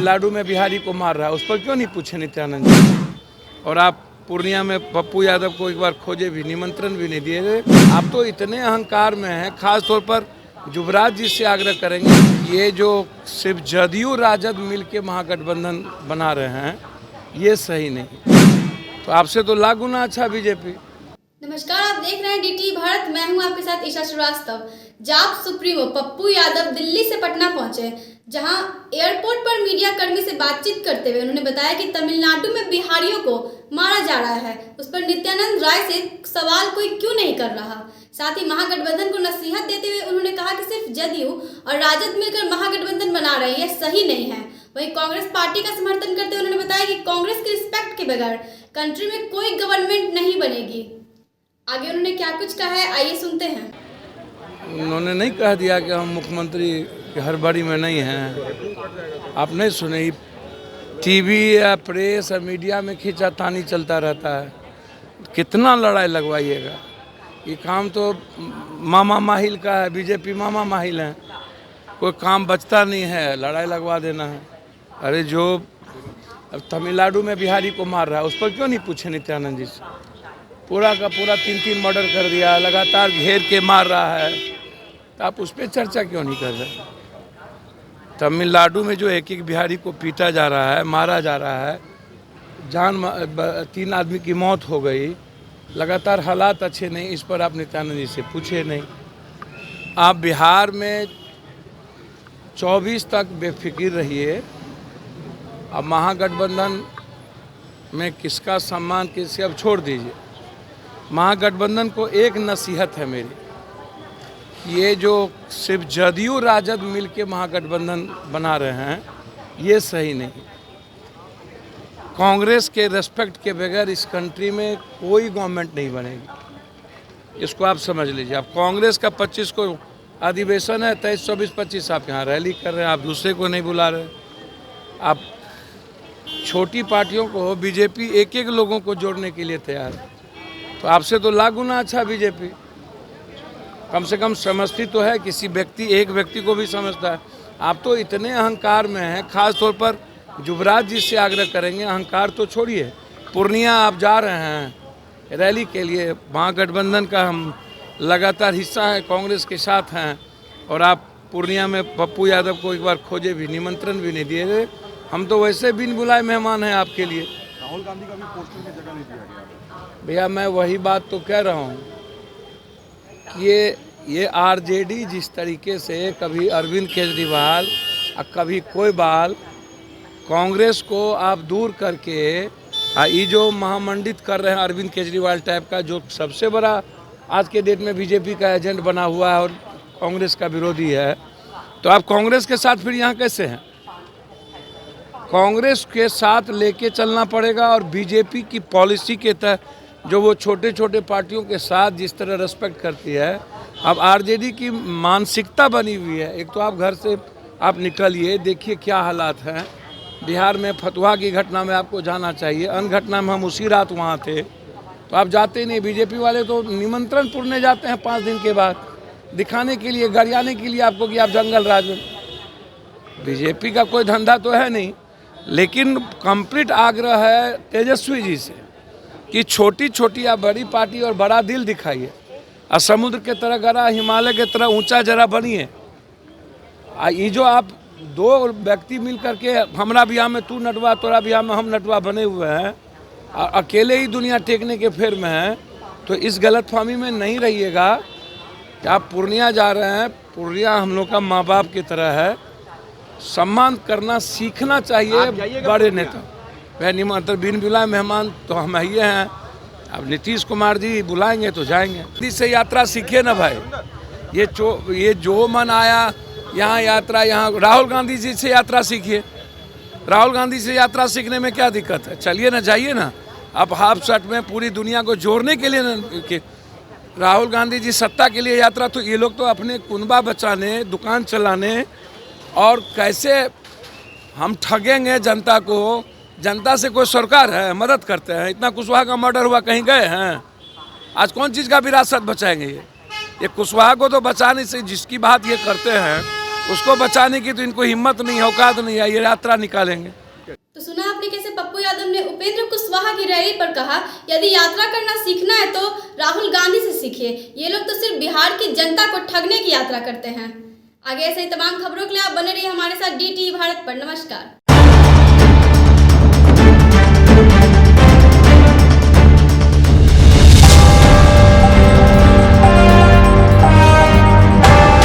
तमिलनाडु में बिहारी को मार रहा है, उस पर क्यों नहीं पूछे नित्यानंद जी? और आप पूर्णिया में पप्पू यादव को एक बार खोजे भी, निमंत्रण भी नहीं दिए। आप तो इतने अहंकार में हैं, खास तौर पर युवराज जी से आग्रह करेंगे, ये जो सिर्फ जदयू राजद मिलके महागठबंधन बना रहे हैं, ये सही नहीं। तो आपसे तो लाख गुना अच्छा बीजेपी। नमस्कार, आप देख रहे हैं डीटी भारत। मैं हूं आपके साथ ईशा श्रीवास्तव। जाप सुप्रीमो पप्पू यादव दिल्ली से पटना पहुंचे, जहां एयरपोर्ट पर मीडिया कर्मी से बातचीत करते हुए उन्होंने बताया कि तमिलनाडु में बिहारियों को मारा जा रहा है, उस पर नित्यानंद राय से सवाल कोई क्यों नहीं कर रहा। साथ ही महागठबंधन को नसीहत देते हुए उन्होंने कहा कि सिर्फ जदयू और राजद मिलकर महागठबंधन बना रहे हैं, यह सही नहीं है। वहीं कांग्रेस पार्टी का समर्थन करते हुए उन्होंने बताया कि कांग्रेस के रिस्पेक्ट के बगैर कंट्री में कोई गवर्नमेंट नहीं बनेगी। आगे उन्होंने क्या कुछ कहा है, आइए सुनते हैं। उन्होंने नहीं कह दिया कि हम मुख्यमंत्री की हड़बड़ी में नहीं हैं। आप नहीं सुने, टीवी या प्रेस या मीडिया में खींचातानी चलता रहता है, कितना लड़ाई लगवाइएगा। ये काम तो मामा माहिल का है, बीजेपी मामा माहिल है, कोई काम बचता नहीं है, लड़ाई लगवा देना है। अरे जो अब तमिलनाडु में बिहारी को मार रहा है, उस पर क्यों नहीं पूछे नित्यानंद जी से? पूरा का पूरा 3-3 मर्डर कर दिया, लगातार घेर के मार रहा है, तो आप उस पर चर्चा क्यों नहीं कर रहे? तमिलनाडु में जो एक बिहारी को पीटा जा रहा है, मारा जा रहा है, 3 आदमी की मौत हो गई, लगातार हालात अच्छे नहीं, इस पर आप नित्यानंद जी से पूछे नहीं। आप बिहार में 24 तक बेफिक्र रहिए। अब महागठबंधन में किसका सम्मान किससे अब छोड़ दीजिए। महागठबंधन को एक नसीहत है मेरी, ये जो सिर्फ जदयू राजद मिलके महागठबंधन बना रहे हैं, ये सही नहीं। कांग्रेस के रेस्पेक्ट के बगैर इस कंट्री में कोई गवर्नमेंट नहीं बनेगी, इसको आप समझ लीजिए। अब कांग्रेस का 25 को अधिवेशन है, 23, 24, 25 आप यहाँ रैली कर रहे हैं, आप दूसरे को नहीं बुला रहे। आप छोटी पार्टियों को, बीजेपी एक लोगों को जोड़ने के लिए तैयार है, तो आपसे तो लाख गुना अच्छा बीजेपी कम से कम समझती तो है, किसी एक व्यक्ति को भी समझता है। आप तो इतने अहंकार में हैं, खास तौर पर युवराज जी से आग्रह करेंगे, अहंकार तो छोड़िए। पूर्णिया आप जा रहे हैं रैली के लिए, महागठबंधन का हम लगातार हिस्सा है, कांग्रेस के साथ हैं, और आप पूर्णिया में पप्पू यादव को एक बार खोजे भी, निमंत्रण भी नहीं दिए। हम तो वैसे बिन बुलाए मेहमान हैं आपके लिए। राहुल गांधी का भी पोस्टर में जगह नहीं दिया गया। भैया मैं वही बात तो कह रहा हूँ कि ये आरजेडी जिस तरीके से कभी अरविंद केजरीवाल और कभी कोई बाल कांग्रेस को आप दूर करके ये जो महामंडित कर रहे हैं अरविंद केजरीवाल टाइप का, जो सबसे बड़ा आज के डेट में बीजेपी का एजेंट बना हुआ है और कांग्रेस का विरोधी है, तो आप कांग्रेस के साथ फिर यहाँ कैसे हैं? कांग्रेस के साथ लेके चलना पड़ेगा, और बीजेपी की पॉलिसी के तहत जो वो छोटे छोटे पार्टियों के साथ जिस तरह रेस्पेक्ट करती है, अब आरजेडी की मानसिकता बनी हुई है। एक तो आप घर से आप निकलिए, देखिए क्या हालात हैं। बिहार में फतुहा की घटना में आपको जाना चाहिए, अन्य घटना में हम उसी रात वहाँ थे, तो आप जाते नहीं। बीजेपी वाले तो निमंत्रण पुरने जाते हैं 5 दिन के बाद, दिखाने के लिए, गरियाने के लिए आपको कि आप जंगल राज में। बीजेपी का कोई धंधा तो है नहीं, लेकिन कंप्लीट आग्रह है तेजस्वी जी से कि छोटी छोटी या बड़ी पार्टी और बड़ा दिल दिखाइए, और समुद्र के तरह गरा, हिमालय के तरह ऊंचा जरा बनिए। ये जो आप 2 व्यक्ति मिल करके हमारा बिहार में तू नटवा, तोरा बिहार में हम नटवा बने हुए हैं, और अकेले ही दुनिया टेकने के फेर में हैं, तो इस गलतफहमी में नहीं रहिएगा कि आप पूर्णिया जा रहे हैं। पूर्णिया हम लोग का माँ बाप की तरह है, सम्मान करना सीखना चाहिए बड़े नेता। वह निमंत्रण बिन बुलाए मेहमान तो हम ही हैं। अब नीतीश कुमार जी बुलाएंगे तो जाएंगे। दिल्ली से यात्रा सीखिए ना भाई, ये जो मन आया यहाँ यात्रा, यहाँ राहुल गांधी जी से यात्रा सीखिए। राहुल गांधी से यात्रा सीखने में क्या दिक्कत है? चलिए ना, जाइए ना। अब हाफ शर्ट में पूरी दुनिया को जोड़ने के लिए ना, राहुल गांधी जी सत्ता के लिए यात्रा, तो ये लोग तो अपने कुनबा बचाने, दुकान चलाने, और कैसे हम ठगेंगे जनता को। जनता से कोई सरकार है, मदद करते हैं? इतना कुशवाहा का मर्डर हुआ, कहीं गए हैं? आज कौन चीज़ का विरासत बचाएंगे? ये कुशवाहा को तो बचाने से जिसकी बात ये करते हैं, उसको बचाने की तो इनको हिम्मत नहीं, औकात नहीं है, ये यात्रा निकालेंगे। तो सुना आपने कैसे पप्पू यादव ने उपेंद्र कुशवाहा की रैली पर कहा, यदि यात्रा करना सीखना है तो राहुल गांधी से सीखिए, ये लोग तो सिर्फ बिहार की जनता को ठगने की यात्रा करते हैं। आगे ऐसे ही तमाम खबरों के लिए आप बने रहिए हमारे साथ DT भारत पर। नमस्कार।